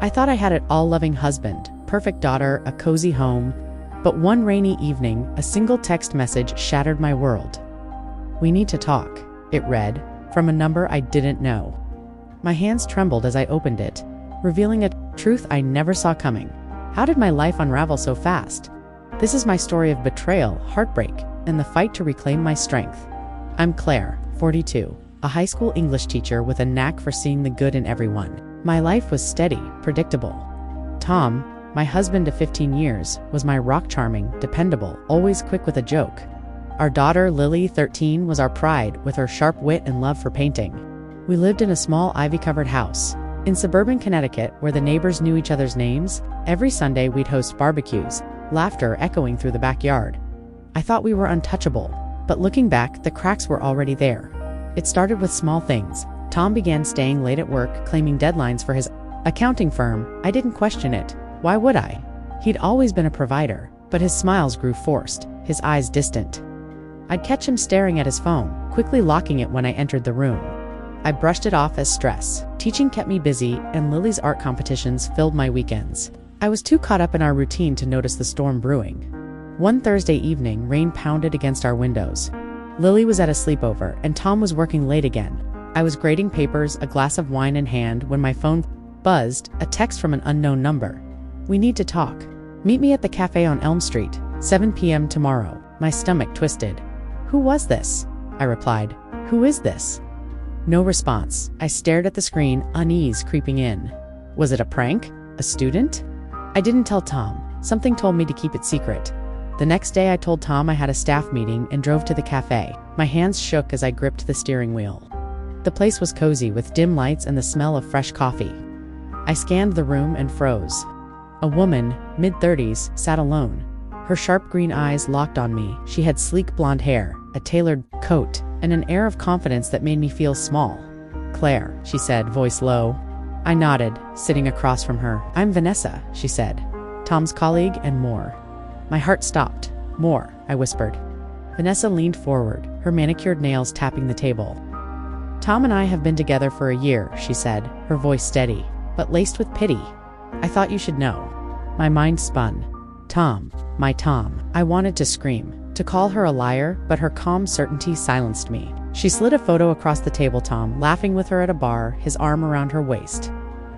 I thought I had it all: loving husband, perfect daughter, a cozy home. But one rainy evening, a single text message shattered my world. "We need to talk," it read, from a number I didn't know. My hands trembled as I opened it, revealing a truth I never saw coming. How did my life unravel so fast? This is my story of betrayal, heartbreak, and the fight to reclaim my strength. I'm Claire, 42, a high school English teacher with a knack for seeing the good in everyone. My life was steady, predictable. Tom, my husband of 15 years, was my rock-charming, dependable, always quick with a joke. Our daughter, Lily, 13, was our pride, with her sharp wit and love for painting. We lived in a small ivy-covered house. In suburban Connecticut, where the neighbors knew each other's names, every Sunday we'd host barbecues, laughter echoing through the backyard. I thought we were untouchable, but looking back, the cracks were already there. It started with small things. Tom began staying late at work, claiming deadlines for his accounting firm. I didn't question it. Why would I? He'd always been a provider, but his smiles grew forced, his eyes distant. I'd catch him staring at his phone, quickly locking it when I entered the room. I brushed it off as stress. Teaching kept me busy, and Lily's art competitions filled my weekends. I was too caught up in our routine to notice the storm brewing. One Thursday evening, rain pounded against our windows. Lily was at a sleepover, and Tom was working late again. I was grading papers, a glass of wine in hand, when my phone buzzed, a text from an unknown number. "We need to talk. Meet me at the cafe on Elm Street, 7 p.m. tomorrow." My stomach twisted. "Who was this?" I replied. "Who is this?" No response. I stared at the screen, unease creeping in. Was it a prank? A student? I didn't tell Tom. Something told me to keep it secret. The next day I told Tom I had a staff meeting and drove to the cafe. My hands shook as I gripped the steering wheel. The place was cozy, with dim lights and the smell of fresh coffee. I scanned the room and froze. A woman, mid-30s, sat alone. Her sharp green eyes locked on me. She had sleek blonde hair, a tailored coat, and an air of confidence that made me feel small. "Claire," she said, voice low. I nodded, sitting across from her. "I'm Vanessa," she said. "Tom's colleague and more." My heart stopped. "More," I whispered. Vanessa leaned forward, her manicured nails tapping the table. "Tom and I have been together for a year," she said, her voice steady, but laced with pity. "I thought you should know." My mind spun. Tom, my Tom. I wanted to scream, to call her a liar, but her calm certainty silenced me. She slid a photo across the table. Tom, laughing with her at a bar, his arm around her waist.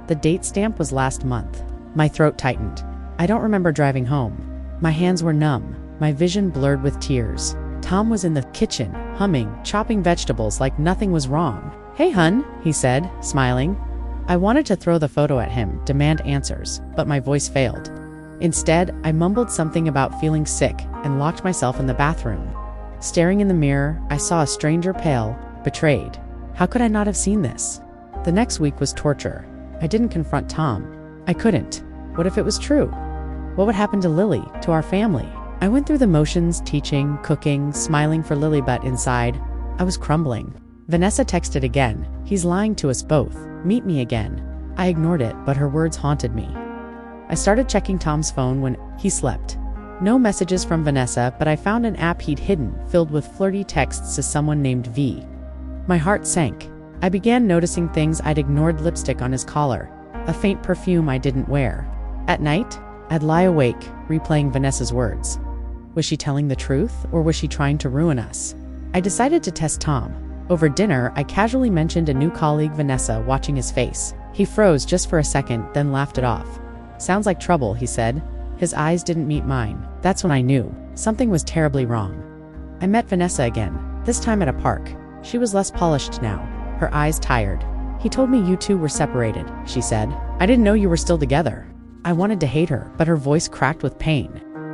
The date stamp was last month. My throat tightened. I don't remember driving home. My hands were numb, my vision blurred with tears. Tom was in the kitchen, humming, chopping vegetables like nothing was wrong. "Hey, hun," he said, smiling. I wanted to throw the photo at him, demand answers, but my voice failed. Instead, I mumbled something about feeling sick and locked myself in the bathroom. Staring in the mirror, I saw a stranger, pale, betrayed. How could I not have seen this? The next week was torture. I didn't confront Tom. I couldn't. What if it was true? What would happen to Lily, to our family? I went through the motions, teaching, cooking, smiling for Lily, but inside, I was crumbling. Vanessa texted again. "He's lying to us both. Meet me again." I ignored it, but her words haunted me. I started checking Tom's phone when he slept. No messages from Vanessa, but I found an app he'd hidden, filled with flirty texts to someone named V. My heart sank. I began noticing things I'd ignored: lipstick on his collar, a faint perfume I didn't wear. At night, I'd lie awake, replaying Vanessa's words. Was she telling the truth, or was she trying to ruin us? I decided to test Tom. Over dinner, I casually mentioned a new colleague, Vanessa, watching his face. He froze just for a second, then laughed it off. "Sounds like trouble," he said. His eyes didn't meet mine. That's when I knew something was terribly wrong. I met Vanessa again, this time at a park. She was less polished now, her eyes tired. "He told me you two were separated," she said. "I didn't know you were still together." I wanted to hate her, but her voice cracked with pain.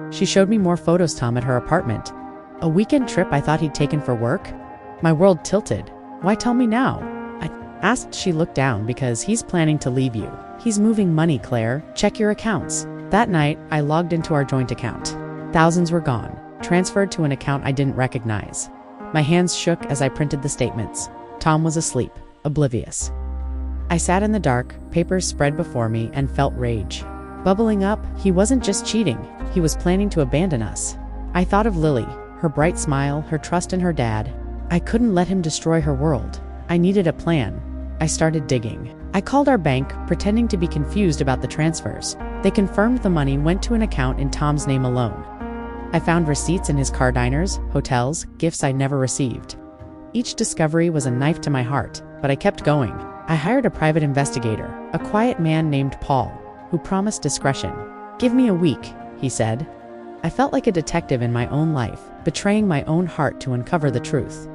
She showed me more photos, Tom, at her apartment. A weekend trip I thought he'd taken for work? My world tilted. "Why tell me now?" I asked. She looked down. "Because he's planning to leave you. He's moving money, Claire. Check your accounts." That night, I logged into our joint account. Thousands were gone, transferred to an account I didn't recognize. My hands shook as I printed the statements. Tom was asleep, oblivious. I sat in the dark, papers spread before me, and felt rage bubbling up. He wasn't just cheating, he was planning to abandon us. I thought of Lily, her bright smile, her trust in her dad. I couldn't let him destroy her world. I needed a plan. I started digging. I called our bank, pretending to be confused about the transfers. They confirmed the money went to an account in Tom's name alone. I found receipts in his car diners, hotels, gifts I never received. Each discovery was a knife to my heart, but I kept going. I hired a private investigator, a quiet man named Paul, who promised discretion. "Give me a week," he said. I felt like a detective in my own life, betraying my own heart to uncover the truth.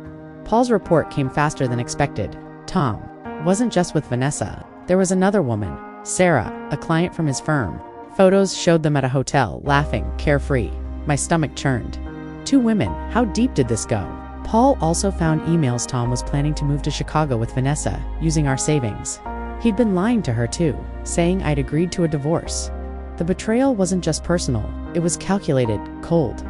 Paul's report came faster than expected. Tom wasn't just with Vanessa. There was another woman, Sarah, a client from his firm. Photos showed them at a hotel, laughing, carefree. My stomach churned. 2 women, how deep did this go? Paul also found emails Tom was planning to move to Chicago with Vanessa, using our savings. He'd been lying to her too, saying I'd agreed to a divorce. The betrayal wasn't just personal, it was calculated, cold.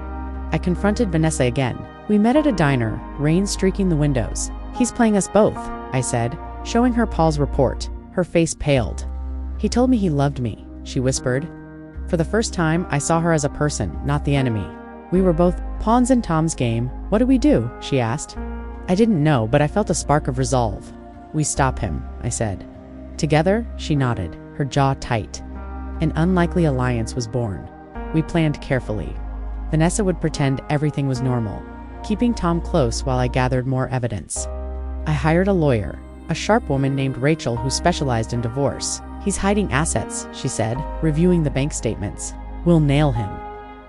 I confronted Vanessa again. We met at a diner, rain streaking the windows. "He's playing us both," I said, showing her Paul's report. Her face paled. "He told me he loved me," she whispered. For the first time, I saw her as a person, not the enemy. "We were both pawns in Tom's game. What do we do?" she asked. I didn't know, but I felt a spark of resolve. "We stop him," I said. Together, she nodded, her jaw tight. An unlikely alliance was born. We planned carefully. Vanessa would pretend everything was normal, keeping Tom close while I gathered more evidence. I hired a lawyer, a sharp woman named Rachel who specialized in divorce. "He's hiding assets," she said, reviewing the bank statements. "We'll nail him."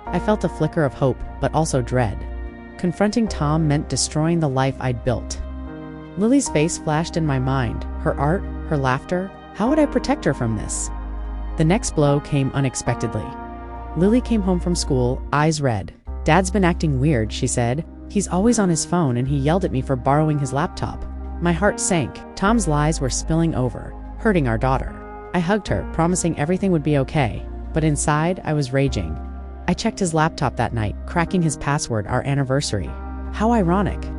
I felt a flicker of hope, but also dread. Confronting Tom meant destroying the life I'd built. Lily's face flashed in my mind, her art, her laughter. How would I protect her from this? The next blow came unexpectedly. Lily came home from school, eyes red. "Dad's been acting weird," she said. "He's always on his phone and he yelled at me for borrowing his laptop." My heart sank. Tom's lies were spilling over, hurting our daughter. I hugged her, promising everything would be okay, but inside I was raging. I checked his laptop that night, cracking his password our anniversary. How ironic.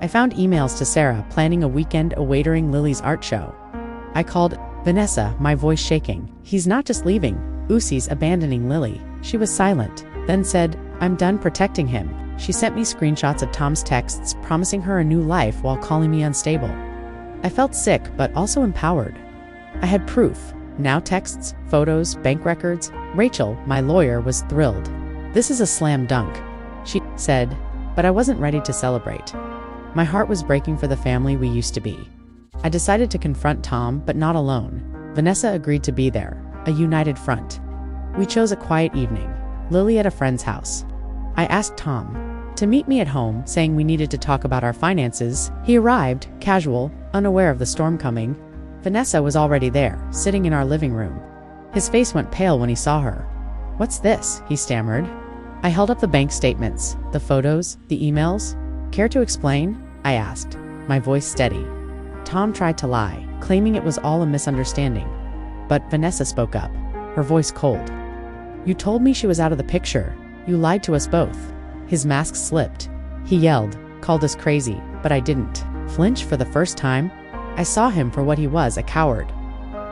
I found emails to Sarah planning a weekend awaiting Lily's art show. I called Vanessa, my voice shaking. "He's not just leaving. Usi's abandoning Lily." She was silent, then said, "I'm done protecting him." She sent me screenshots of Tom's texts, promising her a new life while calling me unstable. I felt sick, but also empowered. I had proof. Now texts, photos, bank records. Rachel, my lawyer, was thrilled. "This is a slam dunk," she said, but I wasn't ready to celebrate. My heart was breaking for the family we used to be. I decided to confront Tom, but not alone. Vanessa agreed to be there, a united front. We chose a quiet evening, Lily at a friend's house. I asked Tom to meet me at home, saying we needed to talk about our finances. He arrived, casual, unaware of the storm coming. Vanessa was already there, sitting in our living room. His face went pale when he saw her. "What's this?" he stammered. I held up the bank statements, the photos, the emails. "Care to explain?" I asked, my voice steady. Tom tried to lie, claiming it was all a misunderstanding. But Vanessa spoke up, her voice cold. "You told me she was out of the picture. You lied to us both." His mask slipped. He yelled, called us crazy, but I didn't flinch for the first time. I saw him for what he was, a coward.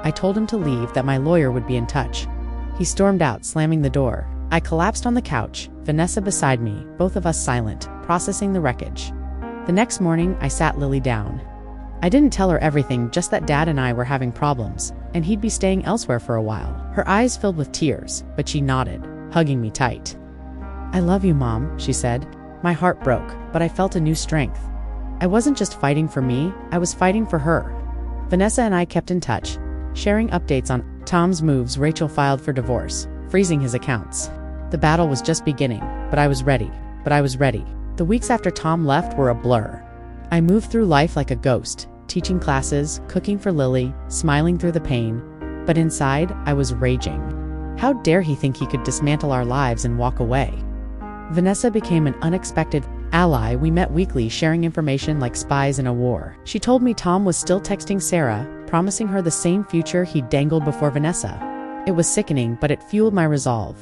I told him to leave, that my lawyer would be in touch. He stormed out, slamming the door. I collapsed on the couch, Vanessa beside me, both of us silent, processing the wreckage. The next morning, I sat Lily down. I didn't tell her everything, just that Dad and I were having problems, and he'd be staying elsewhere for a while. Her eyes filled with tears, but she nodded, hugging me tight. "I love you, Mom," she said. My heart broke, but I felt a new strength. I wasn't just fighting for me, I was fighting for her. Vanessa and I kept in touch, sharing updates on Tom's moves. Rachel filed for divorce, freezing his accounts. The battle was just beginning, but I was ready. The weeks after Tom left were a blur. I moved through life like a ghost, teaching classes, cooking for Lily, smiling through the pain. But inside, I was raging. How dare he think he could dismantle our lives and walk away? Vanessa became an unexpected ally. We met weekly, sharing information like spies in a war. She told me Tom was still texting Sarah, promising her the same future he dangled before Vanessa. It was sickening, but it fueled my resolve.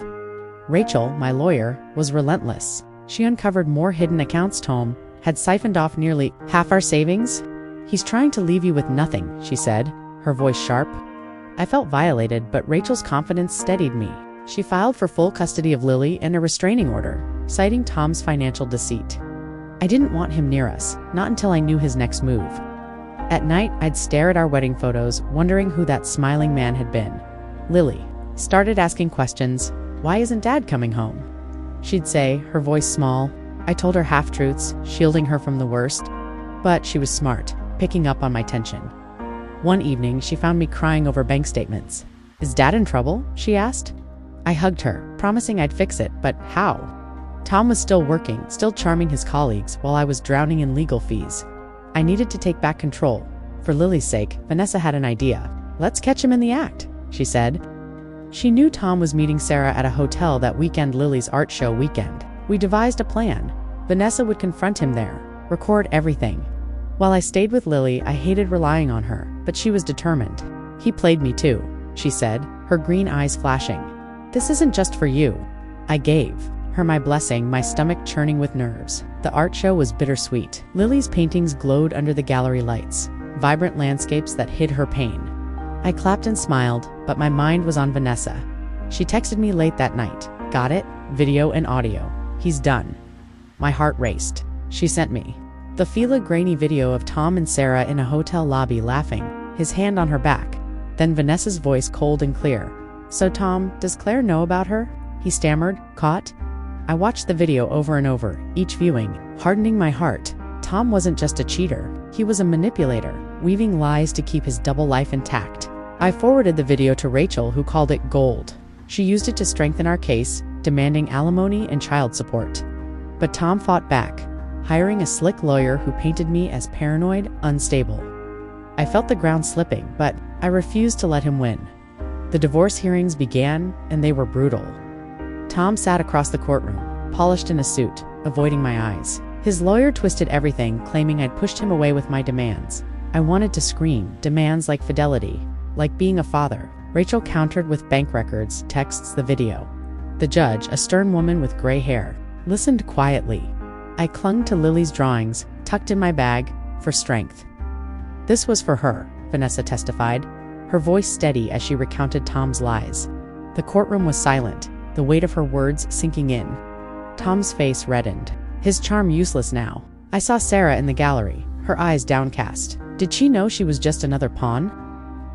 Rachel, my lawyer, was relentless. She uncovered more hidden accounts. Tom had siphoned off nearly half our savings. "He's trying to leave you with nothing," she said, her voice sharp. I felt violated, but Rachel's confidence steadied me. She filed for full custody of Lily and a restraining order, citing Tom's financial deceit. I didn't want him near us, not until I knew his next move. At night, I'd stare at our wedding photos, wondering who that smiling man had been. Lily started asking questions. Why isn't Dad coming home? She'd say, her voice small. I told her half-truths, shielding her from the worst. But she was smart, picking up on my tension. One evening, she found me crying over bank statements. Is Dad in trouble? She asked. I hugged her, promising I'd fix it, but how? Tom was still working, still charming his colleagues, while I was drowning in legal fees. I needed to take back control. For Lily's sake, Vanessa had an idea. Let's catch him in the act, she said. She knew Tom was meeting Sarah at a hotel that weekend, Lily's art show weekend. We devised a plan. Vanessa would confront him there, record everything. While I stayed with Lily, I hated relying on her, but she was determined. He played me too, she said, her green eyes flashing. This isn't just for you. I gave her my blessing, my stomach churning with nerves. The art show was bittersweet. Lily's paintings glowed under the gallery lights, vibrant landscapes that hid her pain. I clapped and smiled, but my mind was on Vanessa. She texted me late that night. Got it? Video and audio. He's done. My heart raced. She sent me the feel-grainy video of Tom and Sarah in a hotel lobby laughing, his hand on her back. Then Vanessa's voice cold and clear. So Tom, does Claire know about her? He stammered, caught. I watched the video over and over, each viewing, hardening my heart. Tom wasn't just a cheater. He was a manipulator, weaving lies to keep his double life intact. I forwarded the video to Rachel, who called it gold. She used it to strengthen our case, demanding alimony and child support. But Tom fought back, hiring a slick lawyer who painted me as paranoid, unstable. I felt the ground slipping, but I refused to let him win. The divorce hearings began, and they were brutal. Tom sat across the courtroom, polished in a suit, avoiding my eyes. His lawyer twisted everything, claiming I'd pushed him away with my demands. I wanted to scream, demands like fidelity, like being a father. Rachel countered with bank records, texts, the video. The judge, a stern woman with gray hair, listened quietly. I clung to Lily's drawings, tucked in my bag, for strength. This was for her, Vanessa testified, her voice steady as she recounted Tom's lies. The courtroom was silent, the weight of her words sinking in. Tom's face reddened, his charm useless now. I saw Sarah in the gallery, her eyes downcast. Did she know she was just another pawn?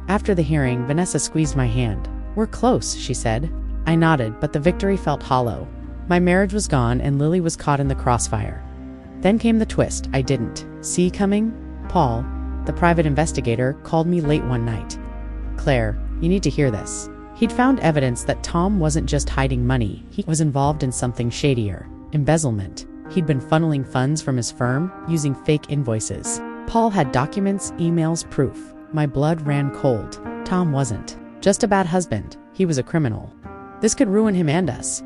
After the hearing, Vanessa squeezed my hand. We're close, she said. I nodded, but the victory felt hollow. My marriage was gone, and Lily was caught in the crossfire. Then came the twist I didn't see coming. Paul, the private investigator, called me late one night. Claire, you need to hear this. He'd found evidence that Tom wasn't just hiding money, he was involved in something shadier. Embezzlement. He'd been funneling funds from his firm, using fake invoices. Paul had documents, emails, proof. My blood ran cold. Tom wasn't just a bad husband, he was a criminal. This could ruin him and us.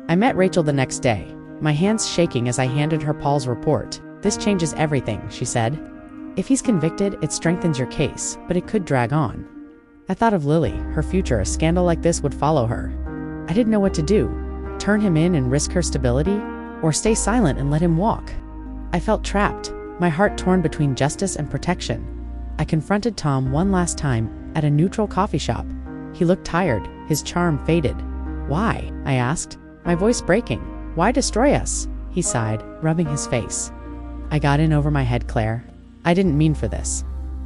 I met Rachel the next day, my hands shaking as I handed her Paul's report. This changes everything, she said. If he's convicted, it strengthens your case, but it could drag on. I thought of Lily, her future. A scandal like this would follow her. I didn't know what to do. Turn him in and risk her stability, or stay silent and let him walk. I felt trapped, my heart torn between justice and protection. I confronted Tom one last time at a neutral coffee shop. He looked tired, his charm faded. Why? I asked, my voice breaking. Why destroy us? He sighed, rubbing his face. I got in over my head, Claire. I didn't mean for this.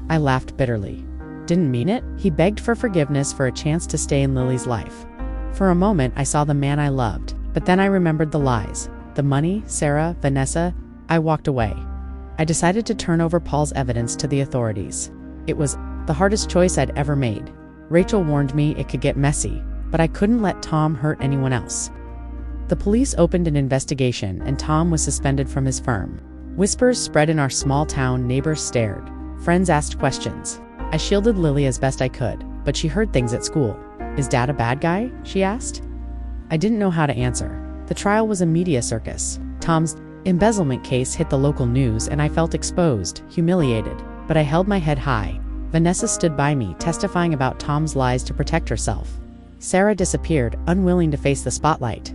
I laughed bitterly. Didn't mean it? He begged for forgiveness, for a chance to stay in Lily's life. For a moment, I saw the man I loved, but then I remembered the lies. The money, Sarah, Vanessa. I walked away. I decided to turn over Paul's evidence to the authorities. It was the hardest choice I'd ever made. Rachel warned me it could get messy, but I couldn't let Tom hurt anyone else. The police opened an investigation, and Tom was suspended from his firm. Whispers spread in our small town, neighbors stared. Friends asked questions. I shielded Lily as best I could, but she heard things at school. Is Dad a bad guy? She asked. I didn't know how to answer. The trial was a media circus. Tom's embezzlement case hit the local news, and I felt exposed, humiliated. But I held my head high. Vanessa stood by me, testifying about Tom's lies to protect herself. Sarah disappeared, unwilling to face the spotlight.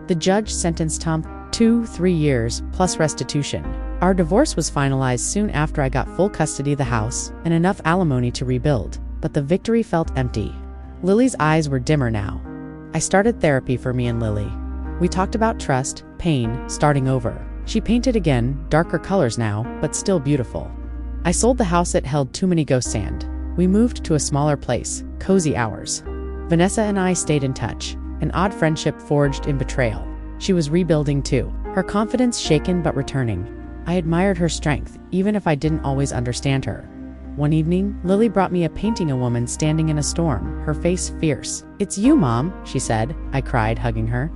The judge sentenced Tom 2-3 years, plus restitution. Our divorce was finalized soon after I got full custody of the house and enough alimony to rebuild, but the victory felt empty. Lily's eyes were dimmer now. I started therapy for me and Lily. We talked about trust, pain, starting over. She painted again, darker colors now, but still beautiful. I sold the house that held too many ghost sand. We moved to a smaller place, Cozy Hours. Vanessa and I stayed in touch, an odd friendship forged in betrayal. She was rebuilding too, her confidence shaken but returning. I admired her strength, even if I didn't always understand her. One evening, Lily brought me a painting of a woman standing in a storm, her face fierce. "It's you, Mom," she said. I cried, hugging her.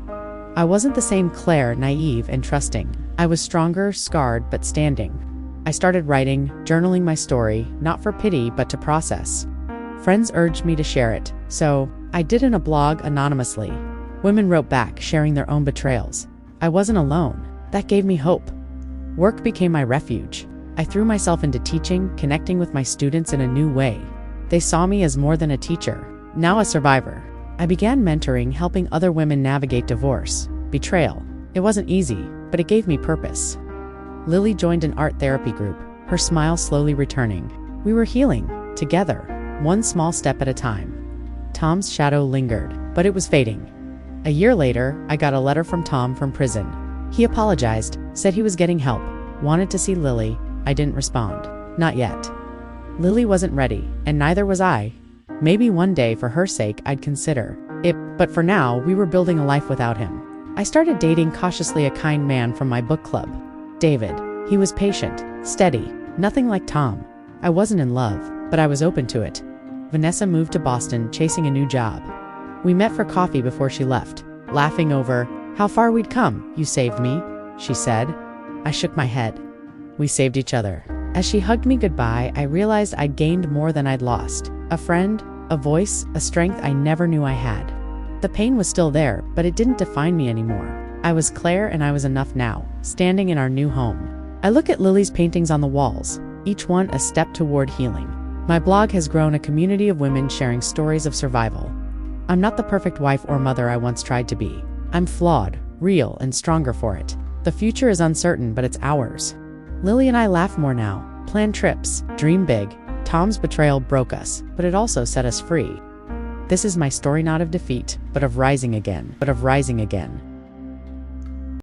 I wasn't the same Claire, naive and trusting. I was stronger, scarred, but standing. I started writing, journaling my story, not for pity, but to process. Friends urged me to share it, so I did in a blog anonymously. Women wrote back, sharing their own betrayals. I wasn't alone. That gave me hope. Work became my refuge. I threw myself into teaching, connecting with my students in a new way. They saw me as more than a teacher, now a survivor. I began mentoring, helping other women navigate divorce, betrayal. It wasn't easy, but it gave me purpose. Lily joined an art therapy group, her smile slowly returning. We were healing, together, one small step at a time. Tom's shadow lingered, but it was fading. A year later, I got a letter from Tom from prison. He apologized, said he was getting help, wanted to see Lily. I didn't respond. Not yet. Lily wasn't ready, and neither was I. Maybe one day, for her sake, I'd consider it, but for now, we were building a life without him. I started dating cautiously a kind man from my book club. David. He was patient, steady, nothing like Tom. I wasn't in love, but I was open to it. Vanessa moved to Boston, chasing a new job. We met for coffee before she left, laughing over how far we'd come. "You saved me," she said. I shook my head. We saved each other. As she hugged me goodbye, I realized I'd gained more than I'd lost. A friend, a voice, a strength I never knew I had. The pain was still there, but it didn't define me anymore. I was Claire, and I was enough now, standing in our new home. I look at Lily's paintings on the walls, each one a step toward healing. My blog has grown a community of women sharing stories of survival. I'm not the perfect wife or mother I once tried to be. I'm flawed, real, and stronger for it. The future is uncertain, but it's ours. Lily and I laugh more now, plan trips, dream big. Tom's betrayal broke us, but it also set us free. This is my story, not of defeat, but of rising again.